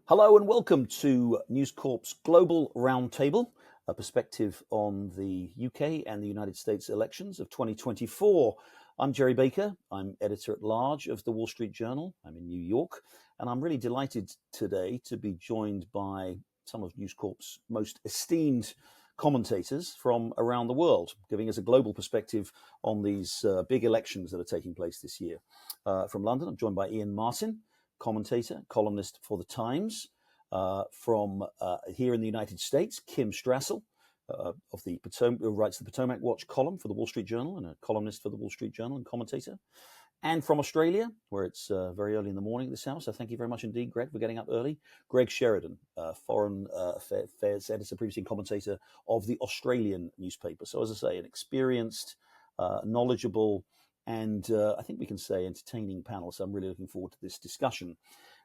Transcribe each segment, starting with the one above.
Hello and welcome to News Corp's Global Roundtable, a perspective on the UK and the United States elections of 2024. I'm Jerry Baker. I'm editor-at-large of the Wall Street Journal. I'm in New York, and I'm really delighted today to be joined by some of News Corp's most esteemed commentators from around the world, giving us a global perspective on these big elections that are taking place this year. From London, I'm joined by Iain Martin, commentator, columnist for The Times. From here in the United States, Kim Strassel, of the who writes the Potomac Watch column for the Wall Street Journal and a columnist for the Wall Street Journal and commentator. And from Australia, where it's very early in the morning at this house, so thank you very much indeed, Greg, for getting up early. Greg Sheridan, foreign affairs editor, previously commentator of the Australian newspaper. So as I say, an experienced, knowledgeable, and I think we can say entertaining panel. So I'm really looking forward to this discussion.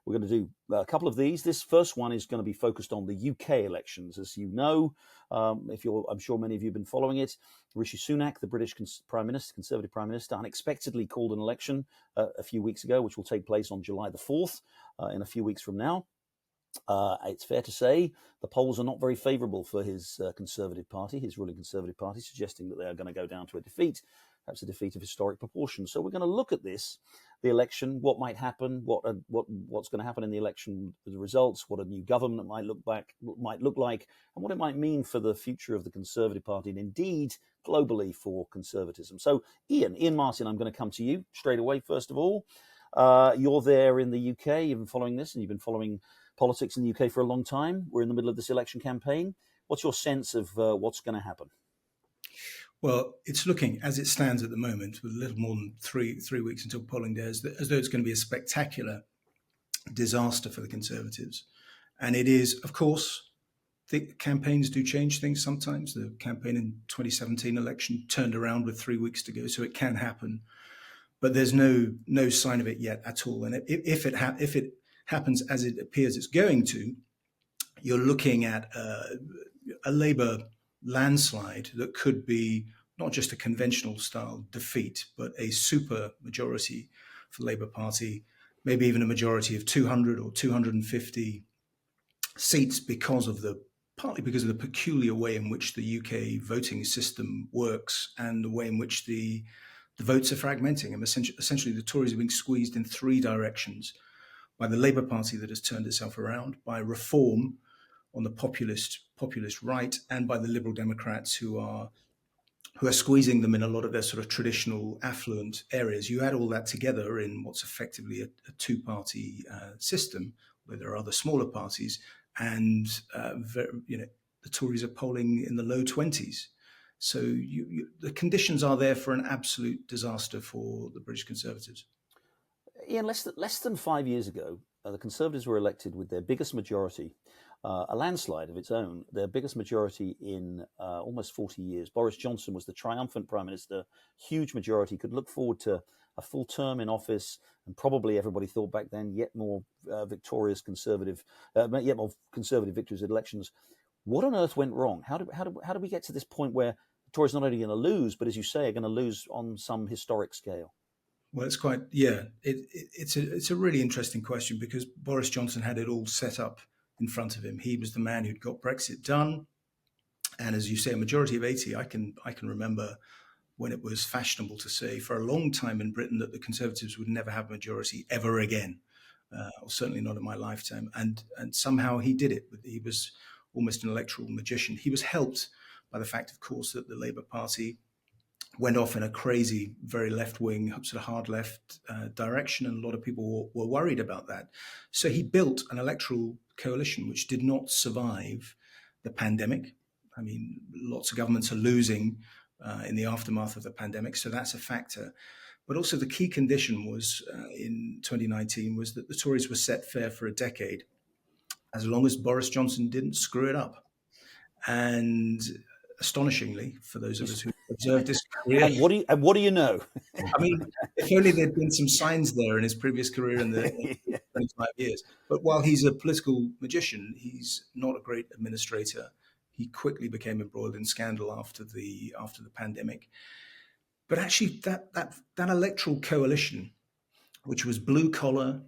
We're going to do a couple of these. This first one is going to be focused on the UK elections. As you know, I'm sure many of you have been following it. Rishi Sunak, the British Prime Minister, Conservative Prime Minister, unexpectedly called an election a few weeks ago, which will take place on July the 4th, in a few weeks from now. It's fair to say the polls are not very favourable for his Conservative Party, his ruling Conservative Party, suggesting that they are going to go down to a defeat, perhaps a defeat of historic proportions. So we're going to look at this, the election, what might happen, what's going to happen in the election, the results, what a new government might look like, and what it might mean for the future of the Conservative Party, and indeed globally for conservatism. So Iain Martin, I'm going to come to you straight away. First of all, you're there in the UK. You've been following this, and you've been following politics in the UK for a long time. We're in the middle of this election campaign. What's your sense of what's going to happen? Well, it's looking, as it stands at the moment, with a little more than three weeks until polling day, as though it's going to be a spectacular disaster for the Conservatives. And it is, of course, the campaigns do change things sometimes. The campaign in 2017 election turned around with 3 weeks to go, so it can happen. But there's no sign of it yet at all. And if it happens as it appears it's going to, you're looking at a Labour landslide that could be not just a conventional style defeat, but a super majority for the Labour Party, maybe even a majority of 200 or 250 seats partly because of the peculiar way in which the UK voting system works and the way in which the votes are fragmenting. And essentially the Tories are being squeezed in three directions: by the Labour Party that has turned itself around, by Reform on the populist right, and by the Liberal Democrats who are squeezing them in a lot of their sort of traditional affluent areas. You add all that together in what's effectively a two-party system, where there are other smaller parties, and the Tories are polling in the low 20s. So the conditions are there for an absolute disaster for the British Conservatives. Iain, less than 5 years ago, the Conservatives were elected with their biggest majority, a landslide of its own, their biggest majority in almost 40 years. Boris Johnson was the triumphant Prime Minister, huge majority, could look forward to a full term in office, and probably everybody thought back then yet more conservative victories at elections. What on earth went wrong? How do we get to this point where the Tories are not only going to lose, but as you say, are going to lose on some historic scale? Well, it's quite, it's a really interesting question, because Boris Johnson had it all set up in front of him. He was the man who'd got Brexit done. And as you say, a majority of 80, I can remember when it was fashionable to say for a long time in Britain that the Conservatives would never have a majority ever again, or certainly not in my lifetime. And somehow he did it. He was almost an electoral magician. He was helped by the fact, of course, that the Labour Party went off in a crazy, very left-wing, sort of hard left direction, and a lot of people were worried about that. So he built an electoral coalition which did not survive the pandemic. I mean, lots of governments are losing in the aftermath of the pandemic, so that's a factor. But also the key condition was in 2019 was that the Tories were set fair for a decade, as long as Boris Johnson didn't screw it up. And astonishingly, for those of us who observed his career. And what do you know? I mean, if only there'd been some signs there in his previous career in the 25 years. But while he's a political magician, he's not a great administrator. He quickly became embroiled in scandal after the pandemic. But actually, that electoral coalition, which was blue collar,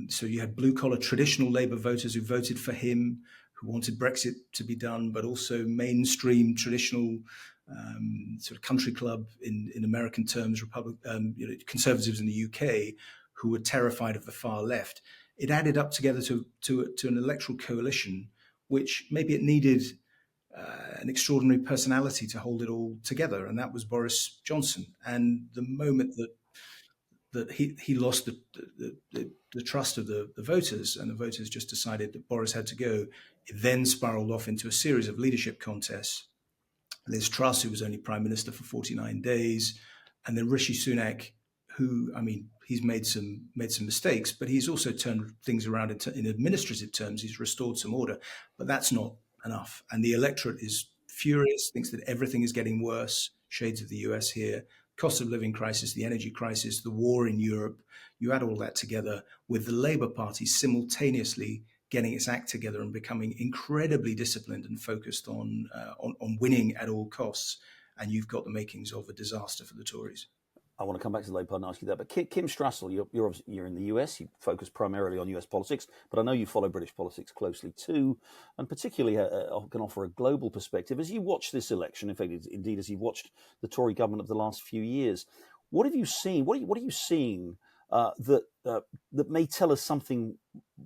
so you had blue collar traditional Labour voters who voted for him, who wanted Brexit to be done, but also mainstream traditional sort of country club in American terms, conservatives in the UK, who were terrified of the far left. It added up together to an electoral coalition, which maybe it needed an extraordinary personality to hold it all together, and that was Boris Johnson. And the moment that he lost the trust of the voters, and the voters just decided that Boris had to go, it then spiraled off into a series of leadership contests. Liz Truss, who was only prime minister for 49 days, and then Rishi Sunak, who, I mean, he's made some mistakes, but he's also turned things around in administrative terms. He's restored some order, but that's not enough. And the electorate is furious, thinks that everything is getting worse. Shades of the US here. Cost of living crisis, the energy crisis, the war in Europe. You add all that together with the Labour Party simultaneously getting its act together and becoming incredibly disciplined and focused on winning at all costs, and you've got the makings of a disaster for the Tories. I want to come back to the Labour Party and ask you that. But Kim Strassel, you're in the US. You focus primarily on US politics, but I know you follow British politics closely too, and particularly can offer a global perspective. As you watch this election, in fact, indeed, as you've watched the Tory government of the last few years, what have you seen? What are you seeing that may tell us something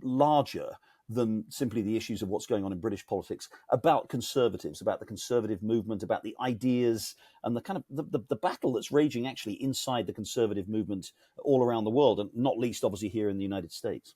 larger than simply the issues of what's going on in British politics, about conservatives, about the conservative movement, about the ideas and the kind of the battle that's raging actually inside the conservative movement all around the world, and not least obviously here in the United States?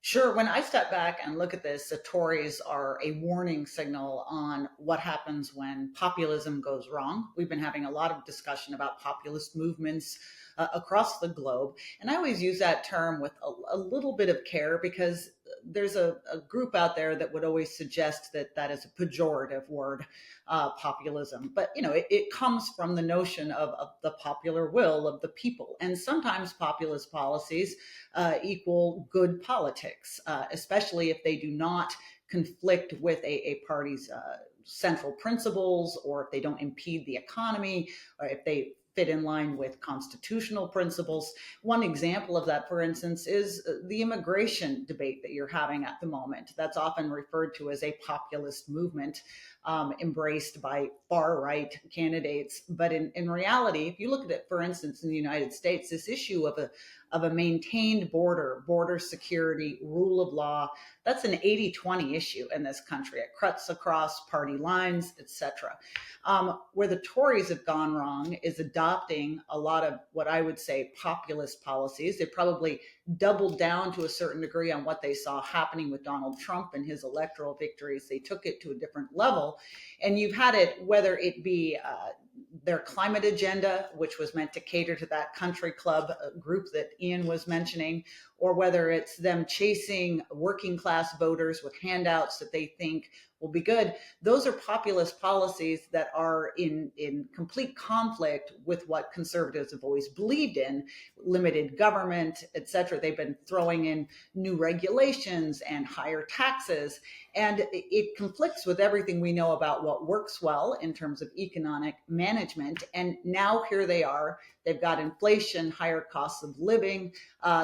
Sure. When I step back and look at this, the Tories are a warning signal on what happens when populism goes wrong. We've been having a lot of discussion about populist movements across the globe. And I always use that term with a little bit of care, because there's a group out there that would always suggest that is a pejorative word, populism. But, it comes from the notion of the popular will of the people. And sometimes populist policies equal good politics, especially if they do not conflict with a party's central principles, or if they don't impede the economy, or if they fit in line with constitutional principles. One example of that, for instance, is the immigration debate that you're having at the moment. That's often referred to as a populist movement, embraced by far-right candidates. But in reality, if you look at it, for instance, in the United States, this issue of a maintained border security, rule of law, that's an 80-20 issue in this country. It cuts across party lines, etc. Where the Tories have gone wrong is adopting a lot of what I would say populist policies. They probably doubled down to a certain degree on what they saw happening with Donald Trump and his electoral victories. They took it to a different level. And you've had it, whether it be their climate agenda, which was meant to cater to that country club group that Iain was mentioning, or whether it's them chasing working class voters with handouts that they think will be good. Those are populist policies that are in complete conflict with what conservatives have always believed in: limited government, etc. They've been throwing in new regulations and higher taxes, and it conflicts with everything we know about what works well in terms of economic management. And now here they are. They've got inflation, higher costs of living.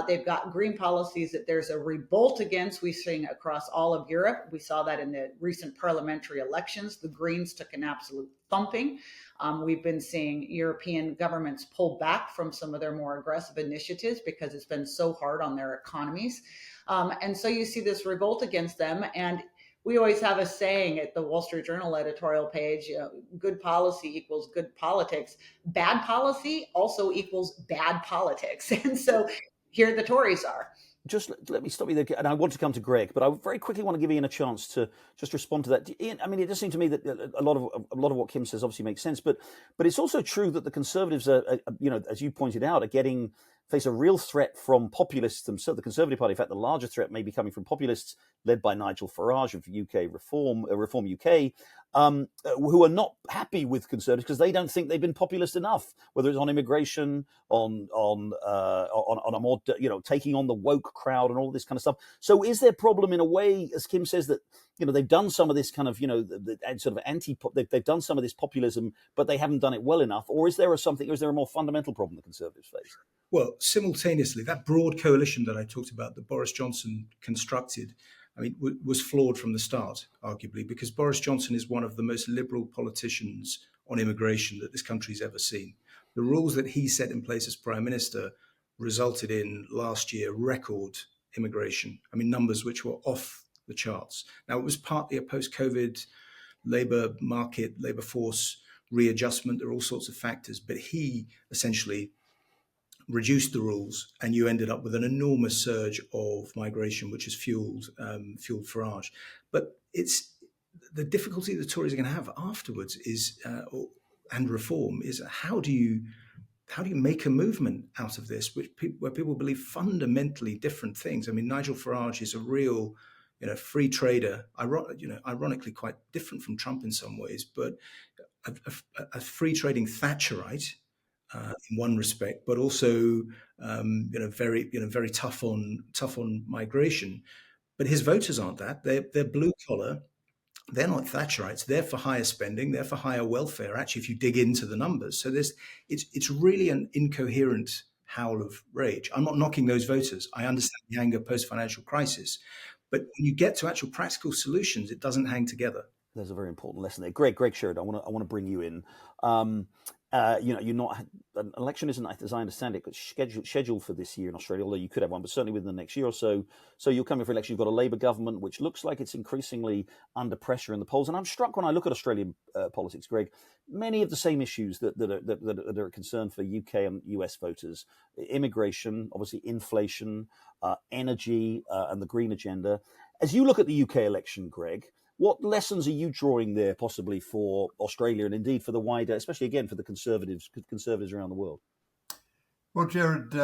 They've got green policies that there's a revolt against. We've seen across all of Europe. We saw that in the recent parliamentary elections. The Greens took an absolute thumping. We've been seeing European governments pull back from some of their more aggressive initiatives because it's been so hard on their economies. And so you see this revolt against them. And we always have a saying at the Wall Street Journal editorial page, good policy equals good politics. Bad policy also equals bad politics. And so here the Tories are. Just let me stop you there, and I want to come to Greg, but I very quickly want to give Iain a chance to just respond to that. Iain, I mean, it does seem to me that a lot of what Kim says obviously makes sense, but it's also true that the Conservatives are, as you pointed out, are getting face a real threat from populists themselves, the Conservative Party. In fact, the larger threat may be coming from populists led by Nigel Farage of UK Reform UK, who are not happy with Conservatives because they don't think they've been populist enough, whether it's on immigration, on a more, taking on the woke crowd and all this kind of stuff. So is there a problem in a way, as Kim says, that they've done some of this kind of sort of they've done some of this populism, but they haven't done it well enough, or is there a more fundamental problem the Conservatives face? Well, simultaneously, that broad coalition that I talked about, that Boris Johnson constructed, was flawed from the start, arguably, because Boris Johnson is one of the most liberal politicians on immigration that this country's ever seen. The rules that he set in place as Prime Minister resulted in, last year, record immigration. Numbers which were off the charts. Now, it was partly a post-COVID labour market, labour force readjustment. There are all sorts of factors, but he essentially reduced the rules, and you ended up with an enormous surge of migration, which has fueled Farage. But it's the difficulty the Tories are going to have afterwards and reform is how do you make a movement out of this, where people believe fundamentally different things. Nigel Farage is a real, free trader, ironically quite different from Trump in some ways, but a free trading Thatcherite. In one respect, but also very tough on migration. But his voters aren't that. They're blue collar. They're not Thatcherites. They're for higher spending. They're for higher welfare. Actually, if you dig into the numbers, so it's really an incoherent howl of rage. I'm not knocking those voters. I understand the anger post financial crisis, but when you get to actual practical solutions, it doesn't hang together. There's a very important lesson there. Greg Sheridan, I want to bring you in. You're not an election isn't, as I understand it, scheduled for this year in Australia, although you could have one, but certainly within the next year or so. So you're coming for election. You've got a Labor government, which looks like it's increasingly under pressure in the polls. And I'm struck when I look at Australian politics, Greg, many of the same issues that are a concern for UK and US voters: immigration, obviously inflation, energy, and the green agenda. As you look at the UK election, Greg, what lessons are you drawing there, possibly for Australia and indeed for the wider, especially again for the conservatives around the world? Well, Gerard,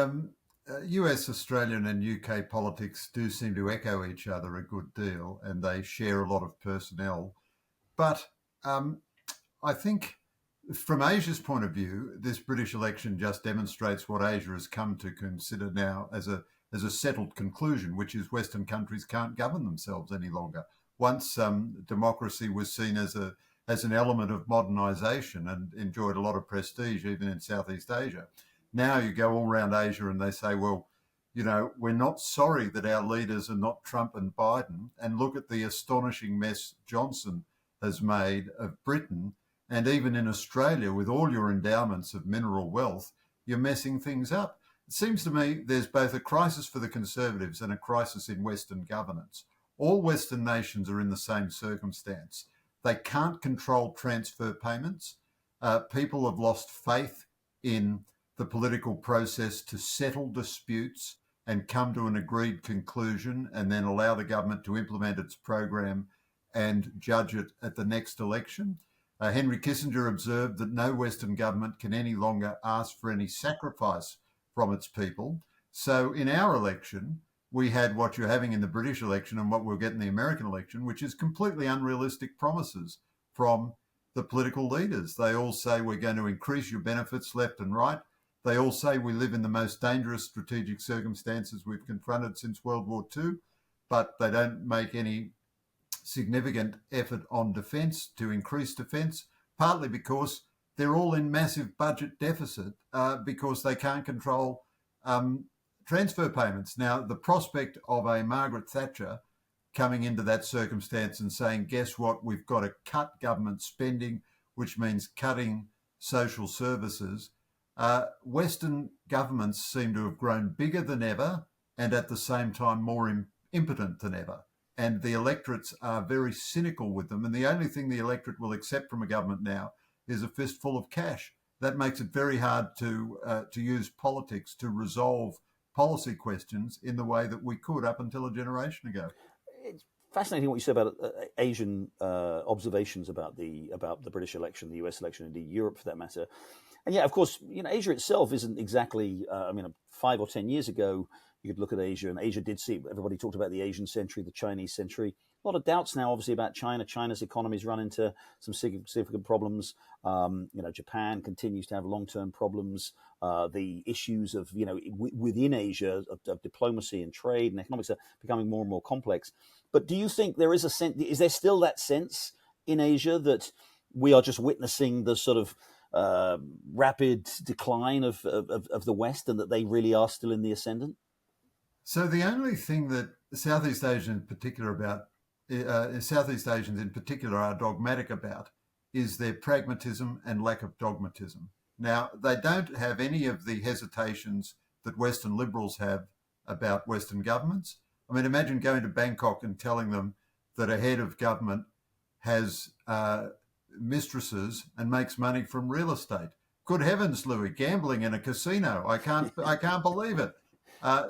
US, Australian and UK politics do seem to echo each other a good deal, and they share a lot of personnel. But I think from Asia's point of view, this British election just demonstrates what Asia has come to consider now as a settled conclusion, which is Western countries can't govern themselves any longer. Once democracy was seen as an element of modernisation and enjoyed a lot of prestige even in Southeast Asia. Now you go all around Asia and they say, well, we're not sorry that our leaders are not Trump and Biden, and look at the astonishing mess Johnson has made of Britain. And even in Australia, with all your endowments of mineral wealth, you're messing things up. It seems to me there's both a crisis for the Conservatives and a crisis in Western governance. All Western nations are in the same circumstance. They can't control transfer payments. People have lost faith in the political process to settle disputes and come to an agreed conclusion and then allow the government to implement its program and judge it at the next election. Henry Kissinger observed that no Western government can any longer ask for any sacrifice from its people. So in our election, we had what you're having in the British election and what we'll get in the American election, which is completely unrealistic promises from the political leaders. They all say we're going to increase your benefits left and right. They all say we live in the most dangerous strategic circumstances we've confronted since World War II, but they don't make any significant effort on defence to increase defence, partly because they're all in massive budget deficit because they can't control transfer payments. Now, the prospect of a Margaret Thatcher coming into that circumstance and saying, guess what, we've got to cut government spending, which means cutting social services. Western governments seem to have grown bigger than ever and at the same time more impotent than ever. And the electorates are very cynical with them. And the only thing the electorate will accept from a government now is a fistful of cash. That makes it very hard to use politics to resolve policy questions in the way that we could up until a generation ago. fascinating what you said about Asian observations about the British election, the US election, indeed Europe for that matter. And yeah, of course, Asia itself isn't exactly. 5 or 10 years ago, you could look at Asia, and Asia did see. Everybody talked about the Asian century, the Chinese century. A lot of doubts now, obviously, about China. China's economy's run into some significant problems. Japan continues to have long-term problems. The issues of within Asia of diplomacy and trade and economics are becoming more and more complex. But do you think there is a sense? Is there still that sense in Asia that we are just witnessing the sort of rapid decline of the West, and that they really are still in the ascendant? So the only thing that Southeast Asians in particular are dogmatic about is their pragmatism and lack of dogmatism. Now, they don't have any of the hesitations that Western liberals have about Western governments. I mean, imagine going to Bangkok and telling them that a head of government has mistresses and makes money from real estate. Good heavens, Louis, gambling in a casino. I can't believe it.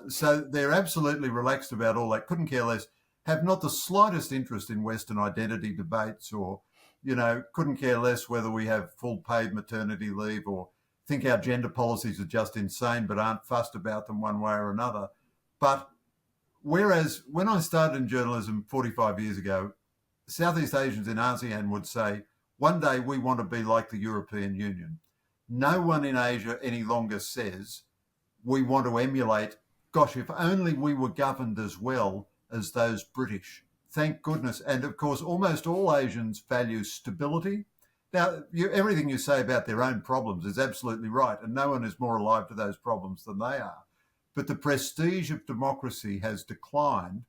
So they're absolutely relaxed about all that, couldn't care less, have not the slightest interest in Western identity debates, or, couldn't care less whether we have full paid maternity leave, or think our gender policies are just insane but aren't fussed about them one way or another. But whereas when I started in journalism 45 years ago, Southeast Asians in ASEAN would say, one day we want to be like the European Union. No one in Asia any longer says, we want to emulate, gosh, if only we were governed as well as those British. Thank goodness. And of course, almost all Asians value stability. Now, everything you say about their own problems is absolutely right, and no one is more alive to those problems than they are. But the prestige of democracy has declined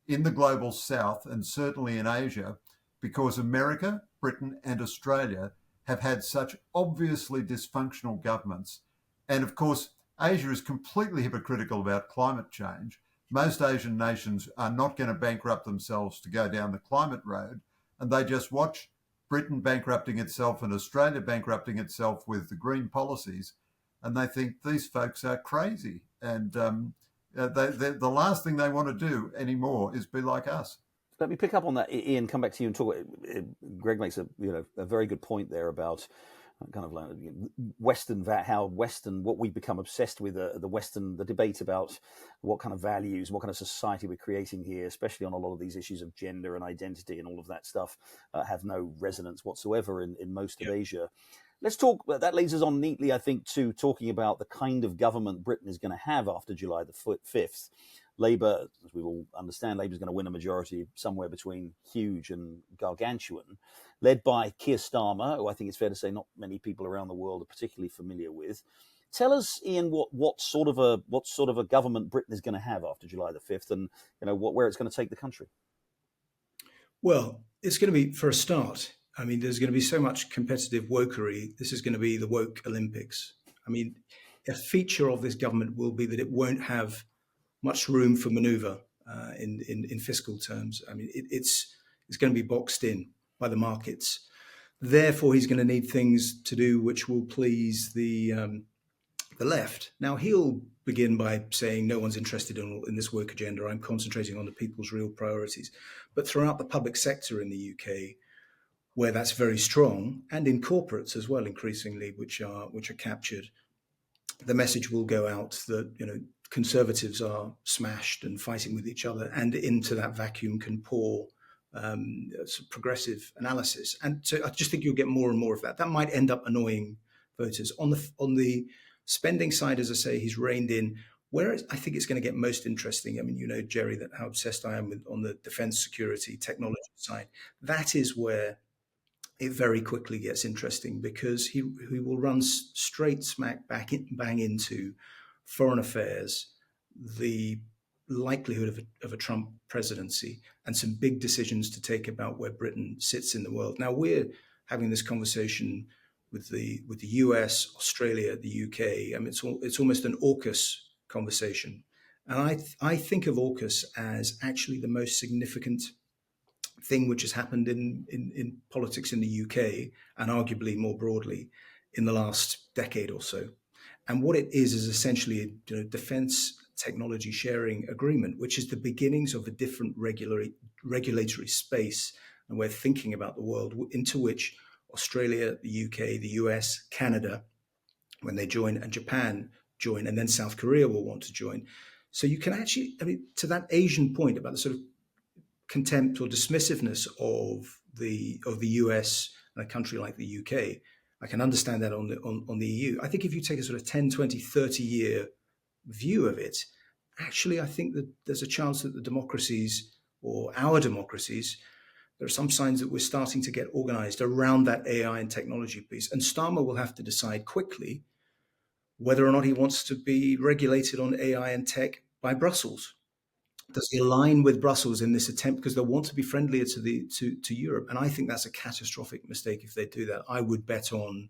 in the global south, and certainly in Asia, because America, Britain, and Australia have had such obviously dysfunctional governments. And of course, Asia is completely hypocritical about climate change. Most Asian nations are not going to bankrupt themselves to go down the climate road, and they just watch Britain bankrupting itself and Australia bankrupting itself with the green policies, and they think these folks are crazy. And the last thing they want to do anymore is be like us. Let me pick up on that, Iain. Come back to you and talk. Greg makes a very good point there about kind of like what we become obsessed with, the debate about what kind of values, what kind of society we're creating here, especially on a lot of these issues of gender and identity and all of that stuff, have no resonance whatsoever in most of Asia. Let's talk. That leads us on neatly, I think, to talking about the kind of government Britain is going to have after July the 5th. Labour, as we all understand, Labour is going to win a majority somewhere between huge and gargantuan, led by Keir Starmer, who I think it's fair to say not many people around the world are particularly familiar with. Tell us, Iain, what sort of a government Britain is going to have after July the 5th, and where it's going to take the country. Well, it's going to be, for a start, I mean, there's going to be so much competitive wokery. This is going to be the woke Olympics. I mean, a feature of this government will be that it won't have much room for manoeuvre in fiscal terms. I mean, it's going to be boxed in by the markets. Therefore, he's going to need things to do which will please the left. Now, he'll begin by saying no one's interested in this woke agenda. I'm concentrating on the people's real priorities. But throughout the public sector in the UK, where that's very strong, and in corporates as well, increasingly, which are captured, the message will go out that conservatives are smashed and fighting with each other, and into that vacuum can pour progressive analysis. And so I just think you'll get more and more of that. That might end up annoying voters. On the spending side, as I say, he's reined in. Where I think it's going to get most interesting, I mean, Jerry, that how obsessed I am on the defense, security, technology side. That is where it very quickly gets interesting, because he will run straight smack bang into foreign affairs, the likelihood of a Trump presidency, and some big decisions to take about where Britain sits in the world. Now, we're having this conversation with the US, Australia, the UK. I mean, it's almost an Aukus conversation. And I think of Aukus as actually the most significant thing which has happened in politics in the UK, and arguably more broadly in the last decade or so. And what it is essentially a defense technology sharing agreement, which is the beginnings of a different regulatory space. And we're thinking about the world into which Australia, the UK, the US, Canada, when they join, and Japan join, and then South Korea will want to join. So you can actually, to that Asian point about the sort of contempt or dismissiveness of the US and a country like the UK, I can understand that on the EU. I think if you take a sort of 10, 20, 30 year view of it, actually, I think that there's a chance that the democracies, or our democracies, there are some signs that we're starting to get organized around that AI and technology piece. And Starmer will have to decide quickly whether or not he wants to be regulated on AI and tech by Brussels. Does he align with Brussels in this attempt because they want to be friendlier to Europe? And I think that's a catastrophic mistake if they do that. I would bet on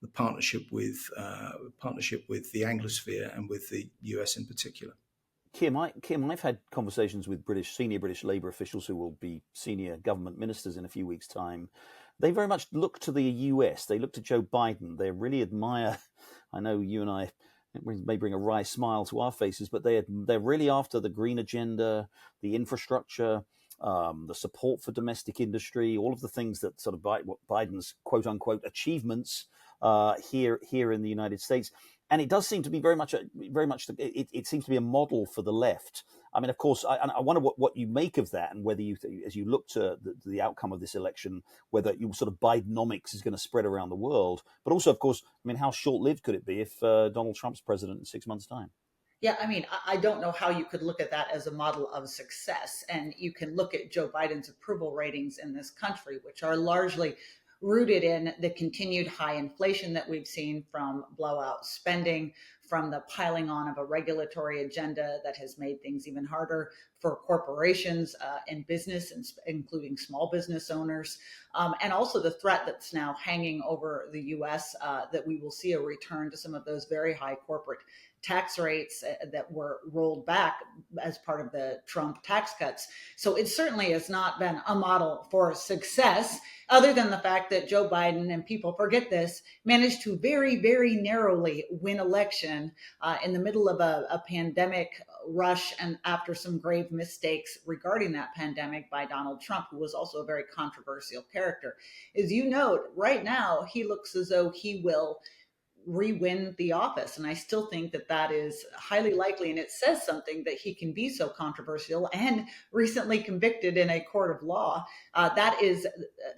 the partnership with the Anglosphere and with the US in particular. Kim, I've had conversations with senior British Labour officials who will be senior government ministers in a few weeks' time. They very much look to the US. They look to Joe Biden. They really admire. I know you and I. It may bring a wry smile to our faces, but they're really after the green agenda, the infrastructure, the support for domestic industry, all of the things that sort of Biden's quote unquote achievements here in the United States. And it does seem to be very much it seems to be a model for the left. I mean, of course, I wonder what you make of that, and whether you, as you look to the outcome of this election, whether you sort of Bidenomics is going to spread around the world. But also, of course, I mean, how short-lived could it be if Donald Trump's president in 6 months' time? Yeah, I mean, I don't know how you could look at that as a model of success. And you can look at Joe Biden's approval ratings in this country, which are largely rooted in the continued high inflation that we've seen from blowout spending, from the piling on of a regulatory agenda that has made things even harder for corporations and business, including small business owners, and also the threat that's now hanging over the U.S. That we will see a return to some of those very high corporate tax rates that were rolled back as part of the Trump tax cuts. So it certainly has not been a model for success, other than the fact that Joe Biden, and people forget this, managed to very, very narrowly win election in the middle of a pandemic rush, and after some grave mistakes regarding that pandemic by Donald Trump, who was also a very controversial character. As you note, right now, he looks as though he will re-win the office. And I still think that that is highly likely. And it says something that he can be so controversial and recently convicted in a court of law. That is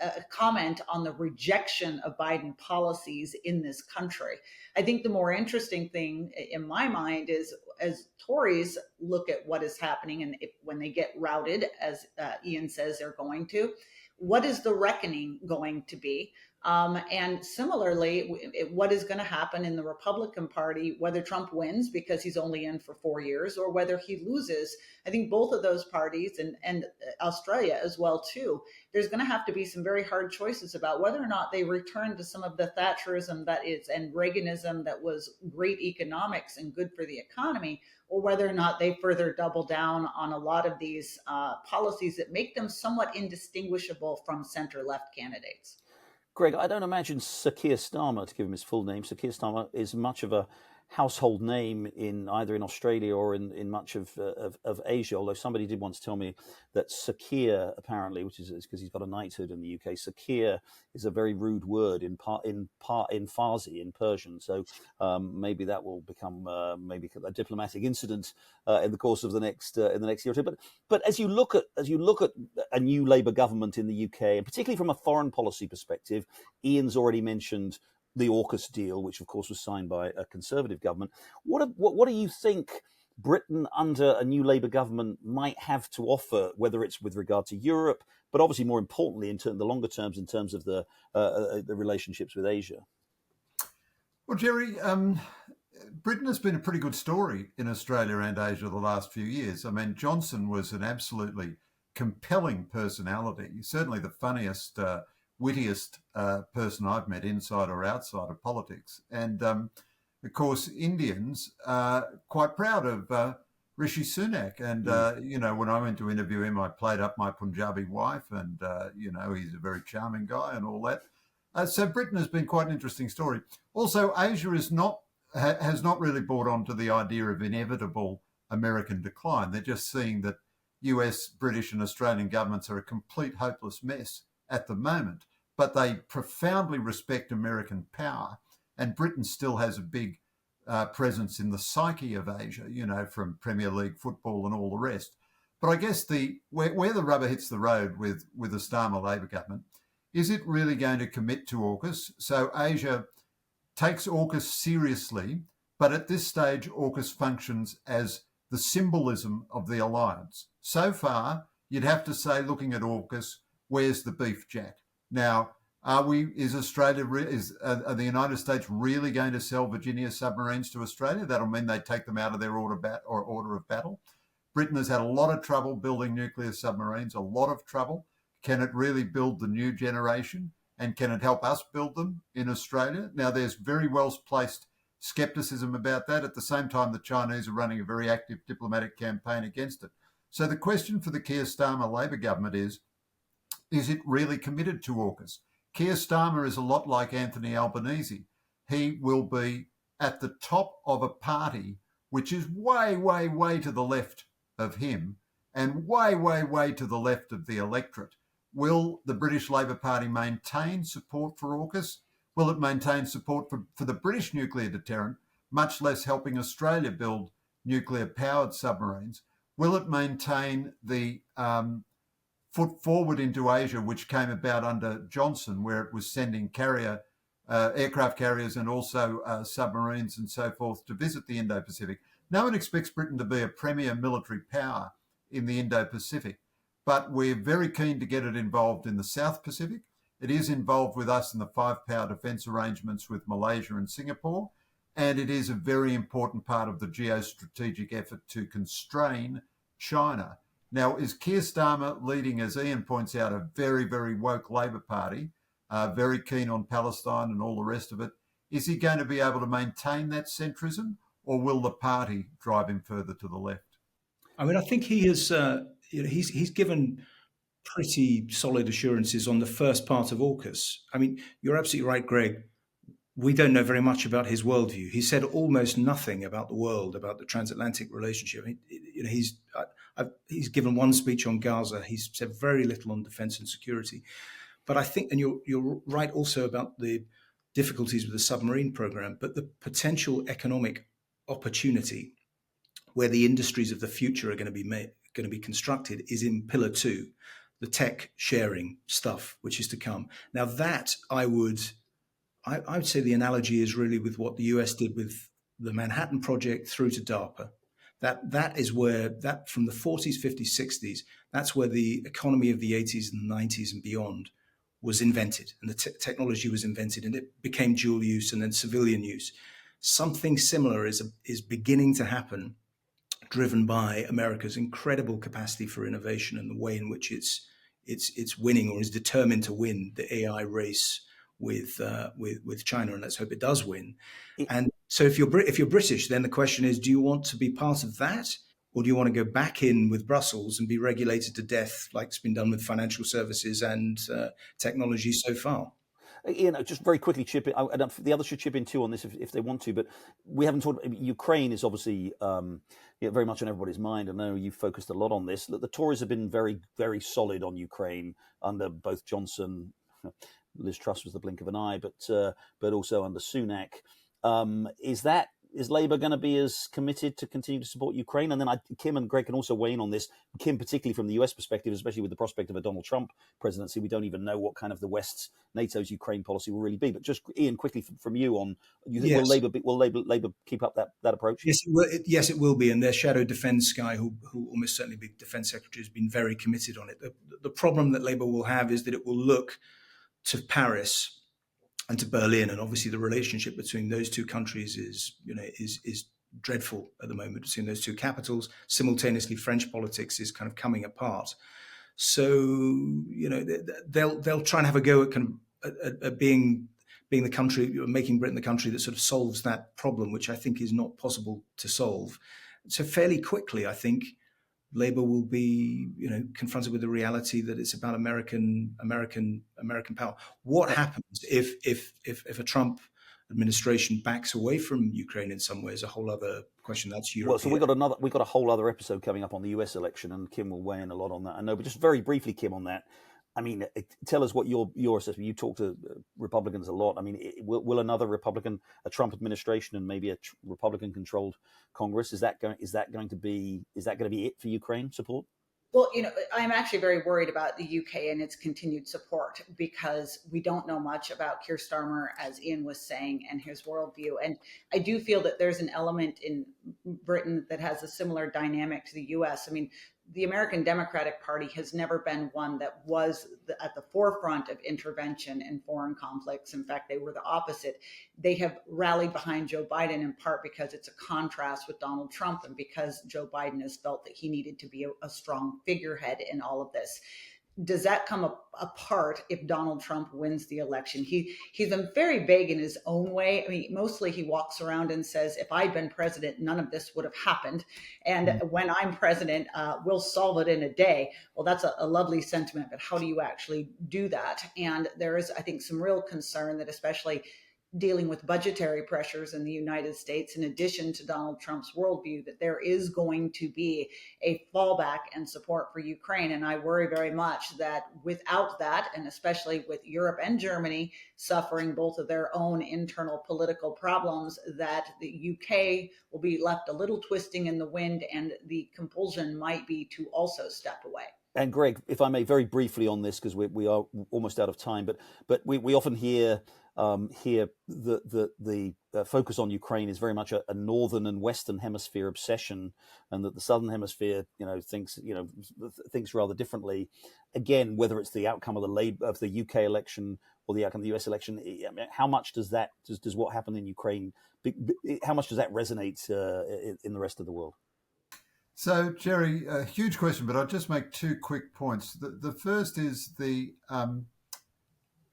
a comment on the rejection of Biden policies in this country. I think the more interesting thing in my mind is, as Tories look at what is happening, and when they get routed, as Iain says they're going to, what is the reckoning going to be? And similarly, what is going to happen in the Republican Party, whether Trump wins because he's only in for 4 years, or whether he loses. I think both of those parties, and Australia as well, too, there's going to have to be some very hard choices about whether or not they return to some of the Thatcherism that is, and Reaganism that was great economics and good for the economy, or whether or not they further double down on a lot of these policies that make them somewhat indistinguishable from center-left candidates. Greg, I don't imagine Sir Keir Starmer, to give him his full name, Sir Keir Starmer is much of a household name in either in Australia or in much of Asia, although somebody did once tell me that Sir Keir, apparently, which is because he's got a knighthood in the UK, Sir Keir is a very rude word in Farsi, in Persian, so maybe that will become maybe a diplomatic incident in the course of the next year or two. But as you look at a new Labour government in the UK, and particularly from a foreign policy perspective, Iain's already mentioned the Aukus deal, which of course was signed by a Conservative government. What do you think Britain under a new Labour government might have to offer, whether it's with regard to Europe, but obviously more importantly in the longer terms, in terms of the relationships with Asia? Well, Jerry, Britain has been a pretty good story in Australia and Asia the last few years. I mean, Johnson was an absolutely compelling personality, certainly the funniest, wittiest person I've met inside or outside of politics. And of course, Indians are quite proud of Rishi Sunak. And, when I went to interview him, I played up my Punjabi wife and, he's a very charming guy and all that. So Britain has been quite an interesting story. Also, Asia has not really bought onto the idea of inevitable American decline. They're just seeing that US, British and Australian governments are a complete hopeless mess at the moment, but they profoundly respect American power. And Britain still has a big presence in the psyche of Asia, from Premier League football and all the rest. But I guess where the rubber hits the road with the Starmer Labor government, is it really going to commit to AUKUS? So Asia takes AUKUS seriously, but at this stage, AUKUS functions as the symbolism of the alliance. So far, you'd have to say, looking at AUKUS, where's the beef, Jack? Now, are the United States really going to sell Virginia submarines to Australia? That'll mean they take them out of their order of battle. Britain has had a lot of trouble building nuclear submarines, a lot of trouble. Can it really build the new generation? And can it help us build them in Australia? Now, there's very well-placed scepticism about that. At the same time, the Chinese are running a very active diplomatic campaign against it. So the question for the Keir Starmer Labor government is it really committed to AUKUS? Keir Starmer is a lot like Anthony Albanese. He will be at the top of a party which is way, way, way to the left of him and way, way, way to the left of the electorate. Will the British Labor Party maintain support for AUKUS? Will it maintain support for the British nuclear deterrent, much less helping Australia build nuclear-powered submarines? Will it maintain the foot forward into Asia, which came about under Johnson, where it was sending aircraft carriers and also submarines and so forth to visit the Indo-Pacific? No one expects Britain to be a premier military power in the Indo-Pacific, but we're very keen to get it involved in the South Pacific. It is involved with us in the five-power defence arrangements with Malaysia and Singapore, and it is a very important part of the geostrategic effort to constrain China. Now, is Keir Starmer leading, as Iain points out, a very, very woke Labor Party, very keen on Palestine and all the rest of it? Is he going to be able to maintain that centrism, or will the party drive him further to the left? I mean, I think he has. He's given pretty solid assurances on the first part of AUKUS. I mean, you're absolutely right, Greg. We don't know very much about his worldview. He said almost nothing about the world, about the transatlantic relationship. He's given one speech on Gaza. He's said very little on defence and security. But I think, and you're right also about the difficulties with the submarine program, but the potential economic opportunity where the industries of the future are going to be constructed is in Pillar 2, the tech sharing stuff, which is to come. Now that I would say the analogy is really with what the US did with the Manhattan Project through to DARPA. That is where, that from the 40s, 50s, 60s, that's where the economy of the 80s and 90s and beyond was invented, and the technology was invented, and it became dual use and then civilian use. Something similar is beginning to happen, driven by America's incredible capacity for innovation and the way in which it's winning, or is determined to win, the AI race with China, and let's hope it does win. And so if you're British, then the question is, do you want to be part of that, or do you want to go back in with Brussels and be regulated to death like it's been done with financial services and technology so far? Iain, just very quickly chip in. The others should chip in too on this if they want to. But we haven't talked. Ukraine is obviously very much on everybody's mind. I know you've focused a lot on this. The Tories have been very, very solid on Ukraine under both Johnson. Liz Truss was the blink of an eye, but also under Sunak. Is Labour going to be as committed to continue to support Ukraine? And then Kim and Greg can also weigh in on this. Kim, particularly from the US perspective, especially with the prospect of a Donald Trump presidency, we don't even know what kind of the West's, NATO's Ukraine policy will really be. But just, Iain, quickly from you on, you think will Labour keep up that approach? Yes, it will be. And their shadow defence guy, who almost certainly be defence secretary, has been very committed on it. The problem that Labour will have is that it will look to Paris and to Berlin, and obviously the relationship between those two countries is dreadful at the moment between those two capitals. Simultaneously, French politics is kind of coming apart. So they'll try and have a go at being the country, making Britain the country that sort of solves that problem, which I think is not possible to solve. So fairly quickly, I think Labour will be, confronted with the reality that it's about American power. What happens if a Trump administration backs away from Ukraine in some ways, a whole other question. That's Europe. Well, so we got a whole other episode coming up on the US election, and Kim will weigh in a lot on that. I know, but just very briefly, Kim, on that. I mean, tell us what your assessment. You talk to Republicans a lot. I mean, will another a Trump administration, and maybe a Republican-controlled Congress, is that going to be it for Ukraine support? Well, I'm actually very worried about the UK and its continued support, because we don't know much about Keir Starmer, as Iain was saying, and his worldview. And I do feel that there's an element in Britain that has a similar dynamic to the US. I mean, the American Democratic Party has never been one that was at the forefront of intervention in foreign conflicts. In fact, they were the opposite. They have rallied behind Joe Biden in part because it's a contrast with Donald Trump, and because Joe Biden has felt that he needed to be a strong figurehead in all of this. Does that come apart if Donald Trump wins the election? He's been very vague in his own way. I mean, mostly he walks around and says, if I'd been president, none of this would have happened. And when I'm president, we'll solve it in a day. Well, that's a lovely sentiment, but how do you actually do that? And there is, I think, some real concern that, especially dealing with budgetary pressures in the United States, in addition to Donald Trump's worldview, that there is going to be a fallback and support for Ukraine. And I worry very much that without that, and especially with Europe and Germany suffering both of their own internal political problems, that the UK will be left a little twisting in the wind, and the compulsion might be to also step away. And Greg, if I may, very briefly on this, because we are almost out of time, but we often hear the focus on Ukraine is very much a northern and western hemisphere obsession, and that the southern hemisphere, thinks rather differently. Again, whether it's the outcome of the UK election or the outcome of the US election, I mean, how much does what happened in Ukraine? How much does that resonate in the rest of the world? So, Jerry, a huge question, but I'll just make two quick points. The first is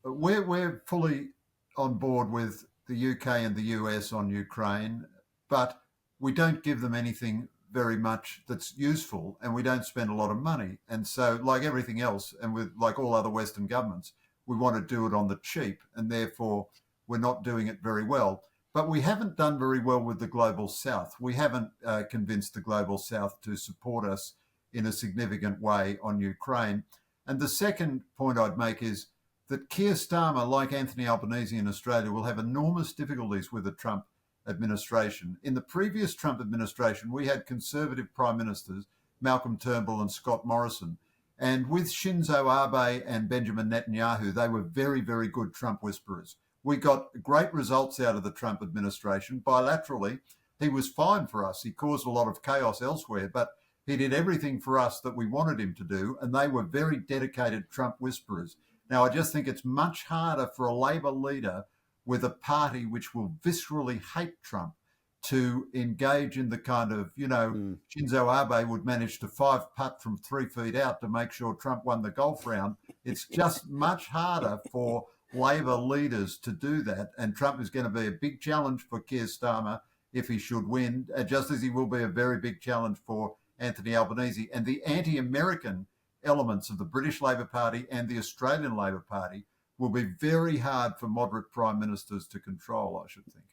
we're fully on board with the UK and the US on Ukraine, but we don't give them anything very much that's useful, and we don't spend a lot of money. And so, like everything else, and with like all other Western governments, we want to do it on the cheap, and therefore we're not doing it very well. But we haven't done very well with the Global South. We haven't convinced the Global South to support us in a significant way on Ukraine. And the second point I'd make is that Keir Starmer, like Anthony Albanese in Australia, will have enormous difficulties with the Trump administration. In the previous Trump administration, we had Conservative Prime Ministers, Malcolm Turnbull and Scott Morrison. And with Shinzo Abe and Benjamin Netanyahu, they were very, very good Trump whisperers. We got great results out of the Trump administration. Bilaterally, he was fine for us. He caused a lot of chaos elsewhere, but he did everything for us that we wanted him to do, and they were very dedicated Trump whisperers. Now, I just think it's much harder for a Labor leader with a party which will viscerally hate Trump to engage in the kind of, Shinzo Abe would manage to 5-putt from 3 feet out to make sure Trump won the golf round. It's just much harder for Labor leaders to do that, and Trump is going to be a big challenge for Keir Starmer if he should win, just as he will be a very big challenge for Anthony Albanese. And the anti-American elements of the British Labor Party and the Australian Labor Party will be very hard for moderate prime ministers to control, I should think.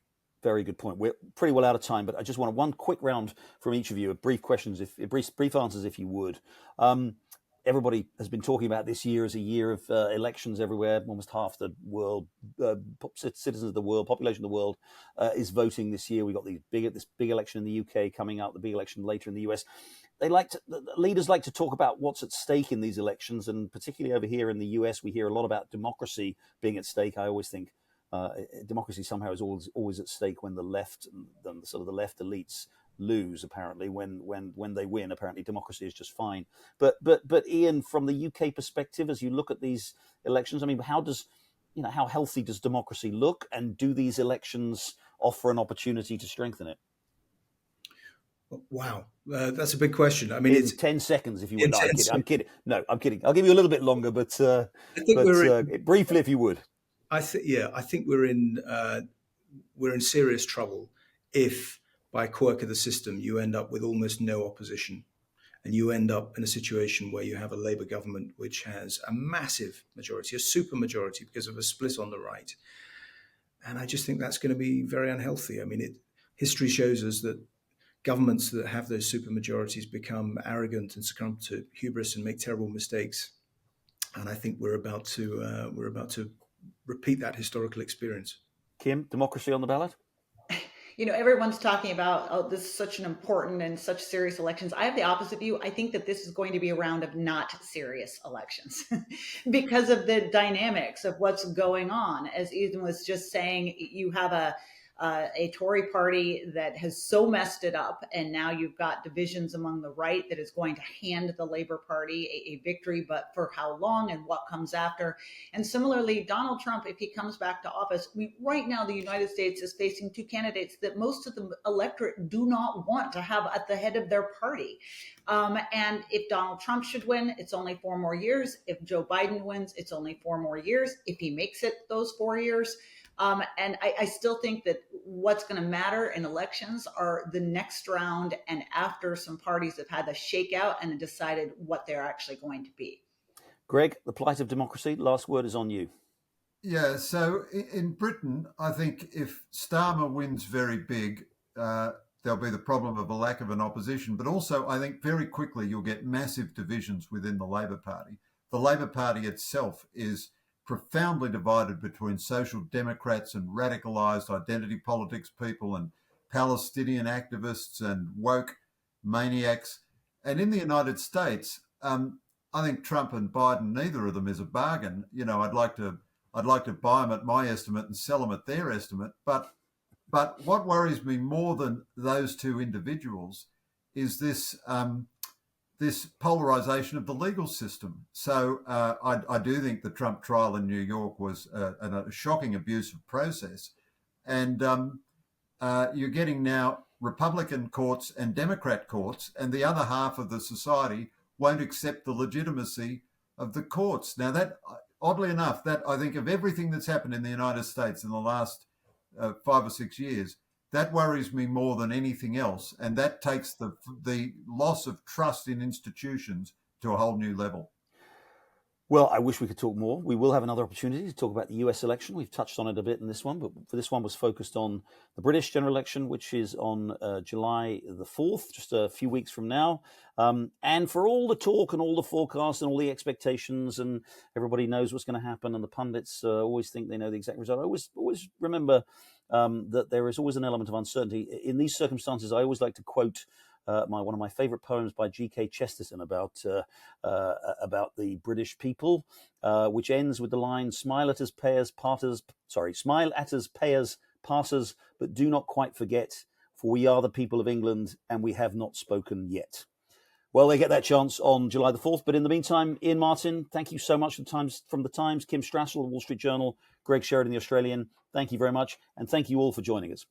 Very good point. We're pretty well out of time, but I just want one quick round from each of you, brief questions, brief answers, if you would. Everybody has been talking about this year as a year of elections everywhere. Almost half the world, citizens of the world, population of the world, is voting this year. We've got this big election in the UK coming up, the big election later in the US. Leaders like to talk about what's at stake in these elections, and particularly over here in the US, we hear a lot about democracy being at stake. I always think democracy somehow is always at stake when the left, the left elites lose. Apparently, when they win, apparently democracy is just fine. But Iain, from the UK perspective, as you look at these elections, I mean, how healthy does democracy look, and do these elections offer an opportunity to strengthen it? Wow, that's a big question. I mean, it's 10 seconds if you would. No, I'm kidding. No, I'm kidding. I'll give you a little bit longer, but briefly, if you would. I think we're in serious trouble if, by quirk of the system, you end up with almost no opposition, and you end up in a situation where you have a Labour government which has a massive majority, a super majority, because of a split on the right. And I just think that's going to be very unhealthy. I mean, history shows us that governments that have those supermajorities become arrogant and succumb to hubris and make terrible mistakes. And I think we're about to repeat that historical experience. Kim, democracy on the ballot? Everyone's talking about, oh, this is such an important and such serious elections. I have the opposite view. I think that this is going to be a round of not serious elections because of the dynamics of what's going on. As Iain was just saying, you have a Tory party that has so messed it up, and now you've got divisions among the right that is going to hand the Labour Party a victory, but for how long and what comes after. And similarly, Donald Trump, if he comes back to office, right now the United States is facing two candidates that most of the electorate do not want to have at the head of their party. And if Donald Trump should win, it's only 4 more years. If Joe Biden wins, it's only 4 more years. If he makes it those 4 years. And I still think that what's going to matter in elections are the next round and after some parties have had a shakeout and decided what they're actually going to be. Greg, the plight of democracy, last word is on you. Yeah, so in Britain, I think if Starmer wins very big, there'll be the problem of a lack of an opposition. But also, I think very quickly you'll get massive divisions within the Labor Party. The Labor Party itself is profoundly divided between social democrats and radicalised identity politics people and Palestinian activists and woke maniacs. And in the United States, I think Trump and Biden, neither of them is a bargain. I'd like to buy them at my estimate and sell them at their estimate. But what worries me more than those two individuals is this polarization of the legal system. So I do think the Trump trial in New York was a shocking abuse of process. And you're getting now Republican courts and Democrat courts, and the other half of the society won't accept the legitimacy of the courts. Now, that, oddly enough, that I think of everything that's happened in the United States in the last 5 or 6 years, that worries me more than anything else, and that takes the loss of trust in institutions to a whole new level. Well, I wish we could talk more. We will have another opportunity to talk about the US election. We've touched on it a bit in this one, but for this one was focused on the British general election, which is on July the 4th, just a few weeks from now. And for all the talk and all the forecasts and all the expectations, and everybody knows what's going to happen, and the pundits always think they know the exact result, I always remember that there is always an element of uncertainty. In these circumstances, I always like to quote one of my favourite poems by G.K. Chesterton about the British people, which ends with the line, "Smile at us, payers, passers, but do not quite forget, for we are the people of England, and we have not spoken yet." Well, they get that chance on July the 4th. But in the meantime, Iain Martin, thank you so much from the Times, Kim Strassel, the Wall Street Journal, Greg Sheridan, the Australian. Thank you very much. And thank you all for joining us.